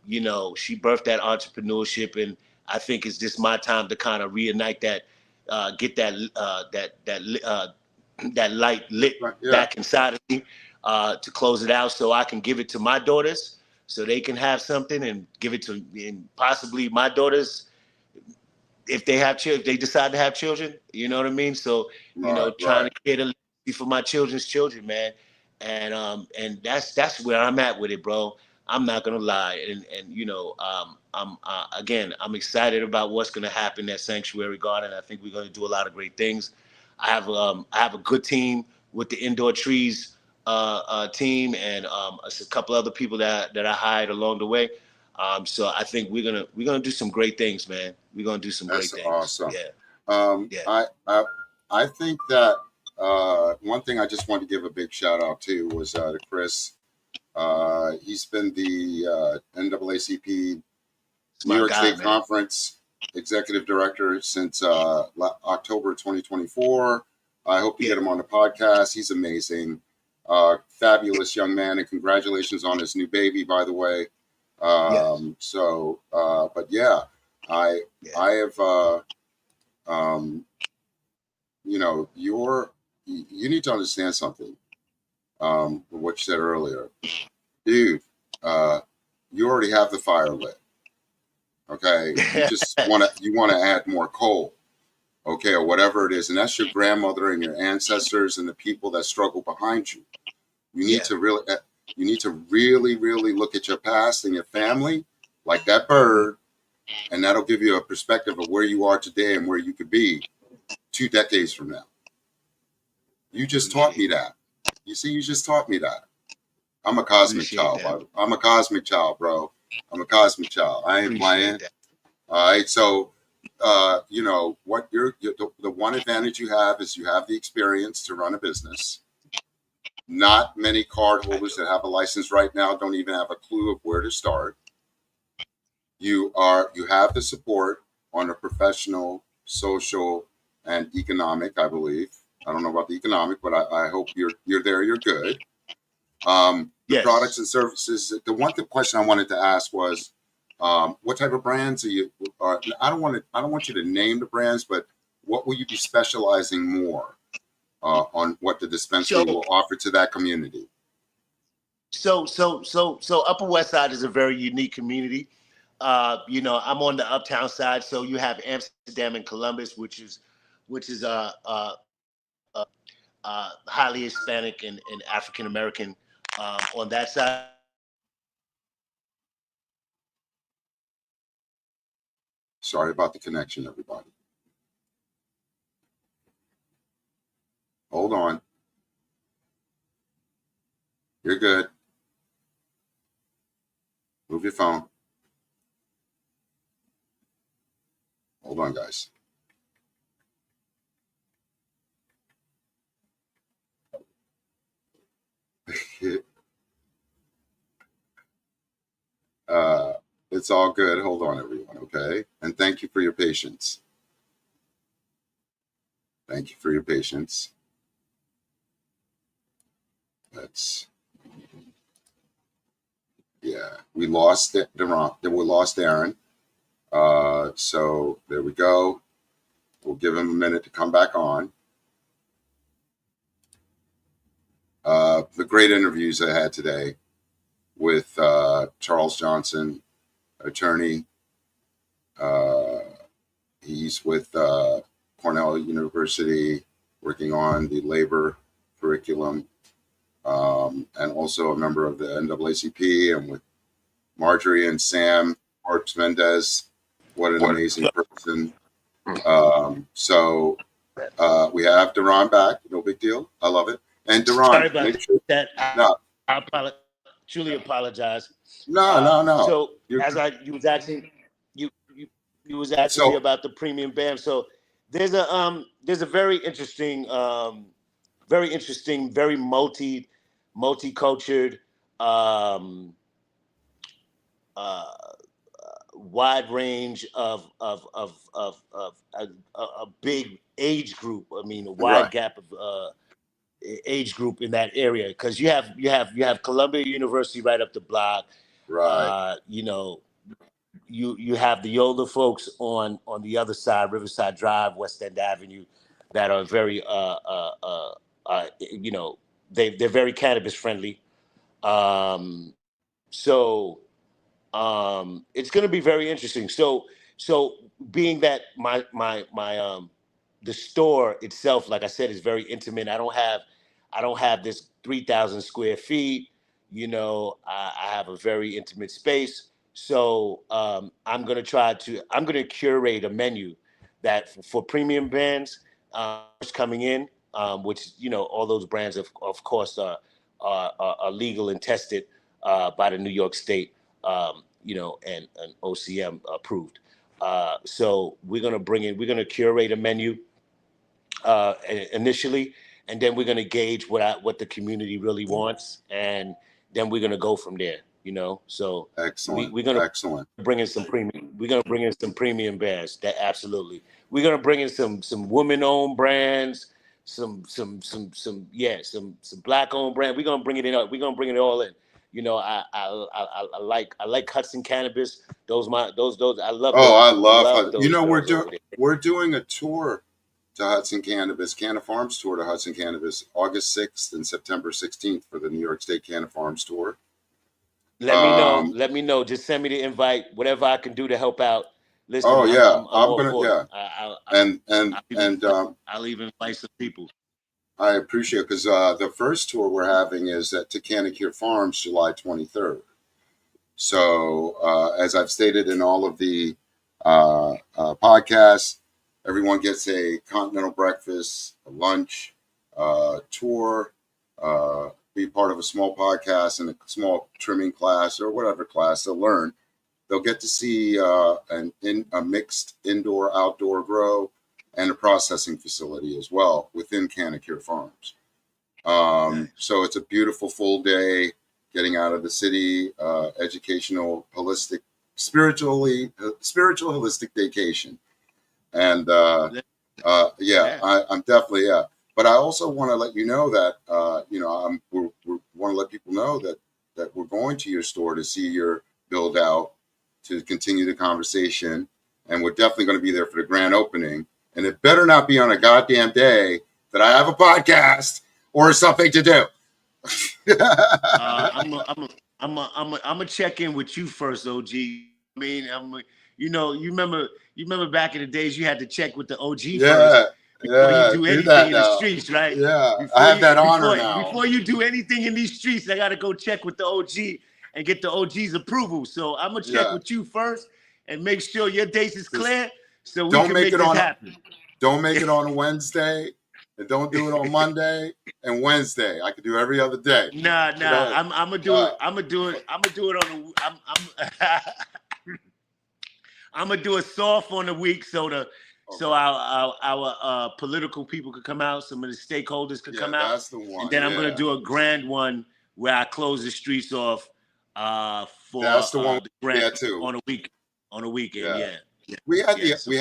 you know, she birthed that entrepreneurship, and I think it's just my time to kind of reignite that, get that light lit Right. Yeah. back inside of me, to close it out, so I can give it to my daughters, so they can have something, and give it to, and possibly my daughters, if they have children, if they decide to have children, you know what I mean? So, you know, Right. trying Right. to create a legacy for my children's children, man. And that's where I'm at with it, bro. I'm not gonna lie. And you know, I'm again, I'm excited about what's gonna happen at Sanctuary Garden. I think we're gonna do a lot of great things. I have a good team with the Indoor Trees team, and a couple other people that I hired along the way. So I think we're gonna do some great things, man. We're gonna do some great That's things. awesome. Yeah, yeah, I think that one thing I just want to give a big shout out to was to Chris. He's been the NAACP it's New my York guy, State man. Conference Executive Director since October 2024. I hope to Yeah, get him on the podcast. He's amazing. Fabulous young man, and congratulations on his new baby, by the way. yes, But yeah, I yeah, I have um, you know, you need to understand something. What you said earlier, dude. Uh, you already have the fire lit. Okay, you want to add more coal. Okay, or whatever it is, and that's your grandmother and your ancestors and the people that struggle behind you. You need yeah, to really, really look at your past and your family like that bird, and that'll give you a perspective of where you are today and where you could be 2 decades from now. You just taught me appreciate that. You see, you just taught me that. I'm a cosmic child, that, I'm a cosmic child, bro. I'm a cosmic child. I ain't appreciate playing. that. All right. So, you know, what the one advantage you have is you have the experience to run a business. Not many card I holders do. that have a license right now don't even have a clue of where to start. You have the support on a professional, social, and economic, I believe. I don't know about the economic, but I hope you're there. You're good. The products Yes. and services. The question I wanted to ask was, what type of brands are you? I don't want you to name the brands, but what will you be specializing more on? What the dispensary So will offer to that community? so Upper West Side is a very unique community. You know, I'm on the uptown side, so you have Amsterdam and Columbus, which is highly Hispanic and African American on that side. Sorry about the connection, everybody. Hold on. You're good. Move your phone. Hold on, guys. It's all good. Hold on, everyone. Okay. And thank you for your patience. Thank you for your patience. We lost Daron. We lost Daron. So there we go. We'll give him a minute to come back on. The great interviews I had today with Charles Johnson, attorney. He's with Cornell University, working on the labor curriculum, and also a member of the NAACP, and with Marjorie and Sam Marks Mendez. What an amazing person. So we have Daron back. No big deal. I love it. And Daron, sorry about that. I truly apologize. No. So you was asking me about the premium band. So there's a very interesting, very multicultural, wide range of a big age group. I mean, a wide gap of age group in that area, because you have Columbia University right up the block. Right. You have the older folks on the other side, Riverside Drive, West End Avenue, that are very they're very cannabis friendly. So it's going to be very interesting. So being that my the store itself, like I said, is very intimate. I don't have this 3,000 square feet. I have a very intimate space. So I'm going to curate a menu that for premium brands coming in, which, all those brands of course are legal and tested by the New York State, and OCM approved. So we're going to curate a menu initially, and then we're going to gauge what the community really wants, and then we're going to go from there. So excellent. We're going to bring in some premium. We're going to bring in some premium brands. That absolutely. We're going to bring in some women-owned brands, some black-owned brands. We're going to bring it in. We're going to bring it all in. I like Hudson Cannabis. Those I love. Oh, I love those. We're doing a tour to Hudson Cannabis, Canna Farms tour to Hudson Cannabis, August 6th and September 16th for the New York State Canna Farms tour. Let me know. Just send me the invite. Whatever I can do to help out. Listen, I'm gonna. I'll even invite some people. I appreciate it, because the first tour we're having is at Canna Farms, July 23rd. So as I've stated in all of the podcasts, everyone gets a continental breakfast, a lunch, tour, be part of a small podcast and a small trimming class or whatever class they'll learn. They'll get to see a mixed indoor-outdoor grow and a processing facility as well within Canna Farms. So it's a beautiful full day, getting out of the city, educational, holistic, spiritual, holistic vacation. And I'm definitely, But I also want to let you know that, we want to let people know that we're going to your store to see your build out, to continue the conversation. And we're definitely going to be there for the grand opening. And it better not be on a goddamn day that I have a podcast or something to do. I'm gonna check in with you first, OG. I mean, you remember back in the days you had to check with the OG first before you do anything in the streets, right? Yeah, I have that honor now. Before you do anything in these streets, I got to go check with the OG and get the OG's approval. So I'm gonna check with you first and make sure your dates is clear, so we can make this happen. Don't make it on a Wednesday, and don't do it on Monday and Wednesday. I could do every other day. Nah. I'm gonna do it. I'm gonna do it on I'm gonna do it soft on the week, so our political people could come out, some of the stakeholders could come out. That's the one. And then I'm gonna do a grand one where I close the streets off For That's the one. the grant Yeah, too. on a weekend. Yeah. Yeah. We had Yeah. we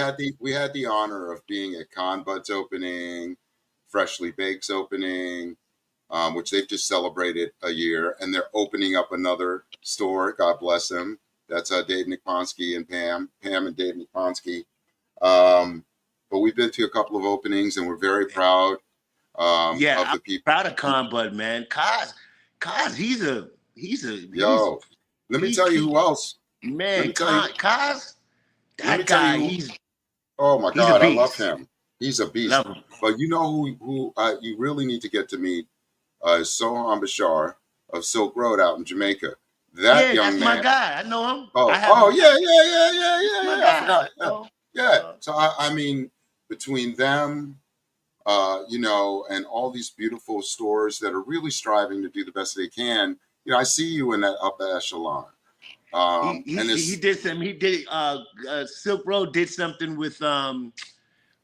had the honor of being at Con Bud's opening, Freshly Baked's opening, which they've just celebrated a year, and they're opening up another store. God bless them. That's Dave Nikonski and Pam and Dave Nikonski. But we've been to a couple of openings, and we're very proud Yeah, of I'm the people. proud of Con Bud, man. Kaz, Yo, let me tell you who else. Let man, me tell you. Kaz, Let me that tell you guy, who. Oh my he's a God, I love beast. him. He's a beast. Love him. But you know who you really need to get to meet is Sohan Bashar of Silk Road out in Jamaica. That Yeah, young that's my man. guy. I know him. I Oh, have oh him. My yeah. I guy. forgot. Yeah, yeah. So I mean, between them, you know, and all these beautiful stores that are really striving to do the best they can. You know, I see you in that upper echelon. And He it's did some. He did. Silk Road did something with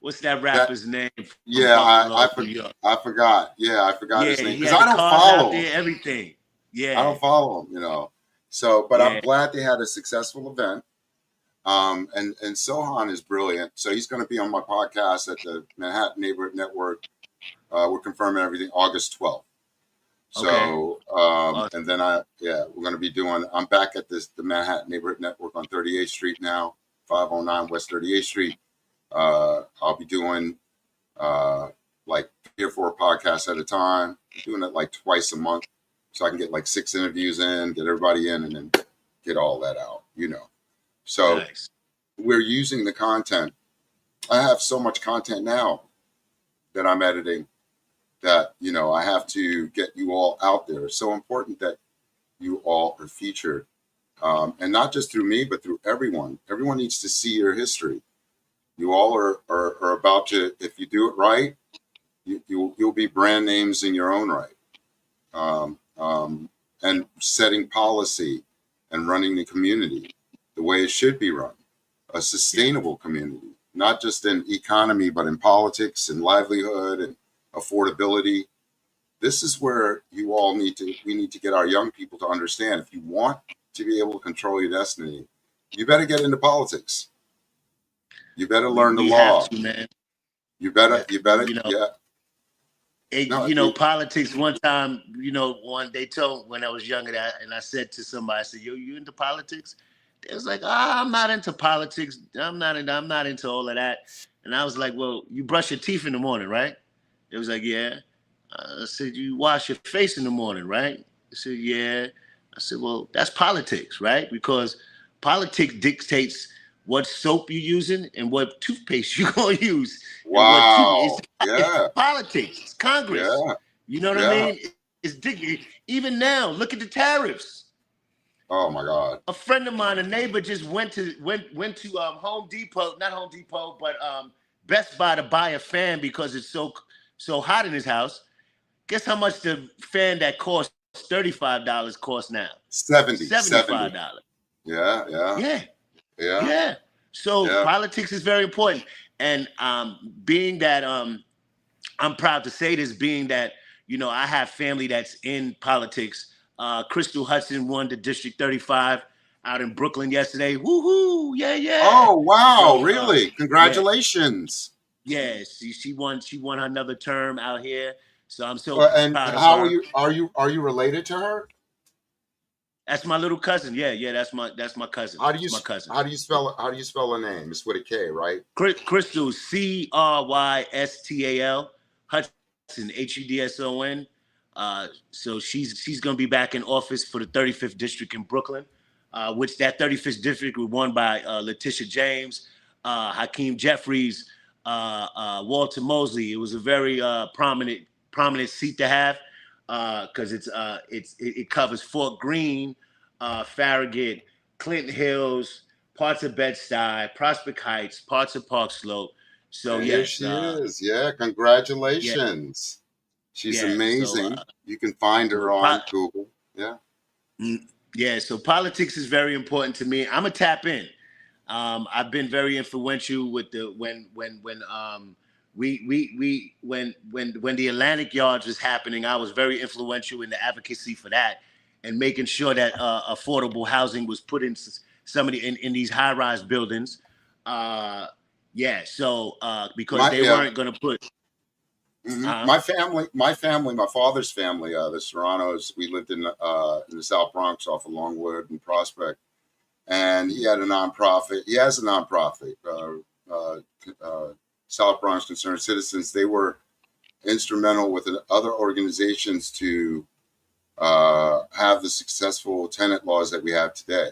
what's that that. rapper's name from Yeah, Buffalo, New York? I forgot. Yeah, I forgot Yeah, his name he because had I the don't cars out follow him. there, everything. I Yeah, don't follow him. You know. So, but I'm yeah. glad they had a successful event. And Sohan is brilliant. So he's going to be on my podcast at the Manhattan Neighborhood Network. We're confirming everything August 12th. Okay. So, Awesome. and then we're going to be I'm back at the Manhattan Neighborhood Network on 38th Street now, 509 West 38th Street. I'll be doing like 3 or 4 podcasts at a time, doing it like twice a month. So I can get like 6 interviews in, get everybody in, and then get all that out, you know. So Nice. we're using the content. I have so much content now that I'm editing that, you know, I have to get you all out there. It's so important that you all are featured. And not just through me, but through everyone. Everyone needs to see your history. You all are about to, if you do it right, you'll be brand names in your own right. And setting policy and running the community the way it should be run, a sustainable community, not just in economy, but in politics and livelihood and affordability. This is where we need to get our young people to understand. If you want to be able to control your destiny, you better get into politics. You better learn the We have law. to, man. You better, You know, yeah. No, politics. One time, they told when I was younger that, and I said to somebody, I said, "Yo, you into politics?" They was like, I'm not into politics. I'm not into all of that." And I was like, "Well, you brush your teeth in the morning, right?" It was like, "Yeah." I said, "You wash your face in the morning, right?" I said, "Yeah." I said, "Well, that's politics, right? Because politics dictates what soap you're using and what toothpaste you're gonna use and what wow. it's Yeah, politics. It's Congress. yeah, You know what I yeah. mean? It's even now. Look at the tariffs. Oh my God. A friend of mine, a neighbor, just went to Home Depot, not Home Depot, but Best Buy to buy a fan because it's so hot in his house. Guess how much the fan that cost $35 costs now? 70, $75. Yeah, yeah, Yeah, yeah, yeah. So yeah. politics is very important, and being that I'm proud to say this, being that I have family that's in politics. Crystal Hudson won the District 35 out in Brooklyn yesterday. Woohoo! Yeah, yeah. Oh wow, So really? yeah, Congratulations. yeah. She won. She won another term out here. So I'm so And proud of how are her. you? Are you related to her? That's my little cousin. Yeah, yeah. That's my cousin. How do you That's my cousin. how do you spell it? How do you spell her name? It's with a K, right? Crystal, Crystal Hudson, Hudson. So she's gonna be back in office for the 35th district in Brooklyn, which that 35th district was won by Letitia James, Hakeem Jeffries, Walter Mosley. It was a very prominent seat to have because it covers Fort Greene, Farragut, Clinton Hills, parts of Bed-Stuy, Prospect Heights, parts of Park Slope. So And here yes, she is. Yeah, yeah, congratulations. She's yeah. amazing. You can find her So on Google. Yeah. yeah, so politics is very important to me. I'm a tap in. I've been very influential with the when the Atlantic Yards was happening. I was very influential in the advocacy for that, and making sure that affordable housing was put in in these high-rise buildings. So because they weren't going to put. Mm-hmm. My father's family, the Serranos, we lived in the South Bronx off of Longwood and Prospect, and he had a nonprofit. He has a nonprofit, South Bronx Concerned Citizens. They were instrumental with other organizations to have the successful tenant laws that we have today,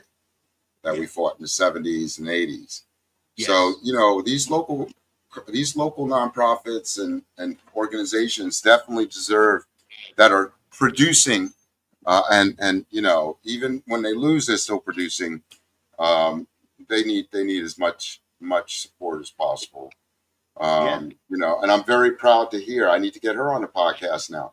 that we fought in the 70s and 80s. Yes. So, these local nonprofits and organizations definitely deserve, that are producing, and even when they lose, they're still producing. They need as much support as possible. And I'm very proud to hear. I need to get her on the podcast now.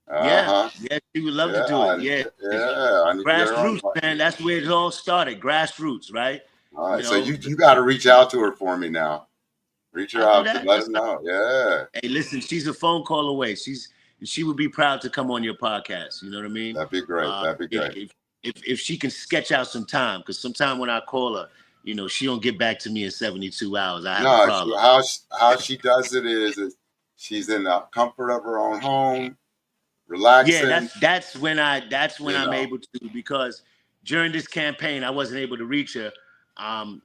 Yeah, she would love to do it. I need grassroots, to get her on. Man. That's where it all started. Grassroots, right? All right, so you got to reach out to her for me now. Reach her out to let her know. Yeah. Hey, listen, she's a phone call away. She would be proud to come on your podcast. You know what I mean? That'd be great. That'd be great. If she can sketch out some time, because sometime when I call her, she don't get back to me in 72 hours. I have a problem. How she does it is she's in the comfort of her own home, relaxing. Yeah, that's when I'm able to, because during this campaign I wasn't able to reach her. And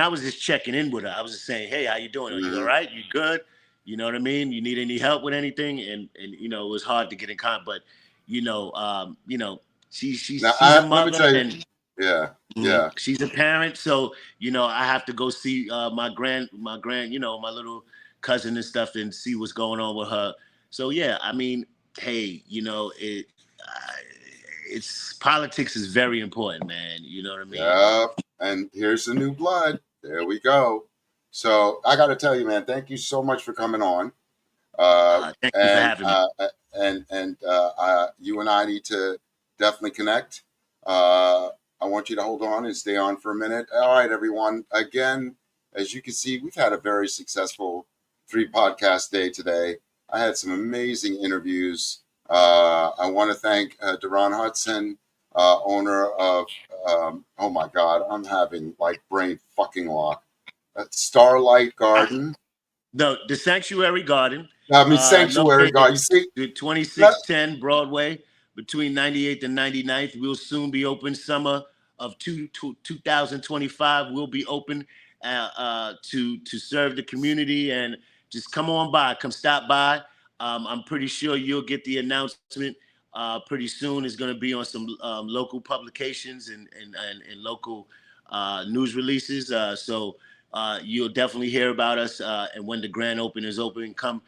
I was just checking in with her. I was just saying, hey, how you doing? Are you all right? You good? You know what I mean? You need any help with anything? And it was hard to get in contact, but she's a mother, and she's a parent. So I have to go see my little cousin and stuff, and see what's going on with her. So yeah, I mean, hey, it's politics is very important, man. You know what I mean? Yeah. And here's the new blood. There we go. So I got to tell you, man, thank you so much for coming on. Thank you for having me. And you and I need to definitely connect. I want you to hold on and stay on for a minute. All right, everyone. Again, as you can see, we've had a very successful 3-podcast day today. I had some amazing interviews. I want to thank Daron Hudson, owner of, oh my God, I'm having brain fucking lock. Starlight Garden. No, the Sanctuary Garden. Sanctuary Garden. You see? 2610 Broadway, between 98th and 99th. We'll soon be open. Summer of 2025. We'll be open to serve the community, and just come on by. Come stop by. I'm pretty sure you'll get the announcement pretty soon. It's going to be on some local publications and local news releases. So you'll definitely hear about us. And when the grand opening is open, come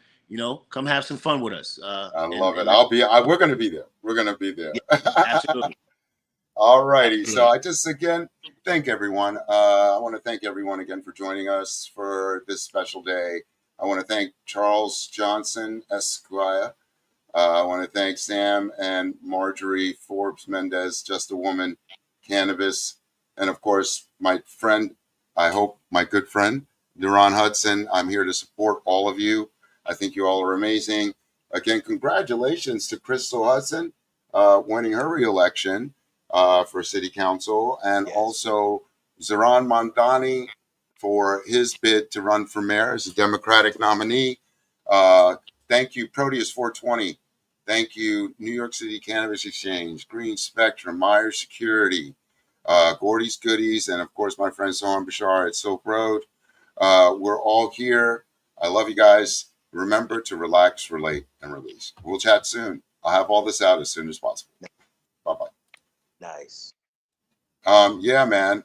have some fun with us. I love it. We're going to be there. We're going to be there. Yeah, absolutely. All righty. So I just, again, thank everyone. I want to thank everyone again for joining us for this special day. I want to thank Charles Johnson, Esquire. I want to thank Sam and Marjorie Forbes Mendez, Just a Woman, Cannabis. And of course, my friend, I hope my good friend, Daron Hudson. I'm here to support all of you. I think you all are amazing. Again, congratulations to Crystal Hudson winning her re-election for City Council. And also Zaran Mandani for his bid to run for mayor as a Democratic nominee. Thank you, Proteus 420. Thank you, New York City Cannabis Exchange, Green Spectrum, Myers Security, Gordy's Goodies, and of course, my friend Sohan Bashar at Silk Road. We're all here. I love you guys. Remember to relax, relate, and release. We'll chat soon. I'll have all this out as soon as possible. Bye-bye. Nice. Yeah, man.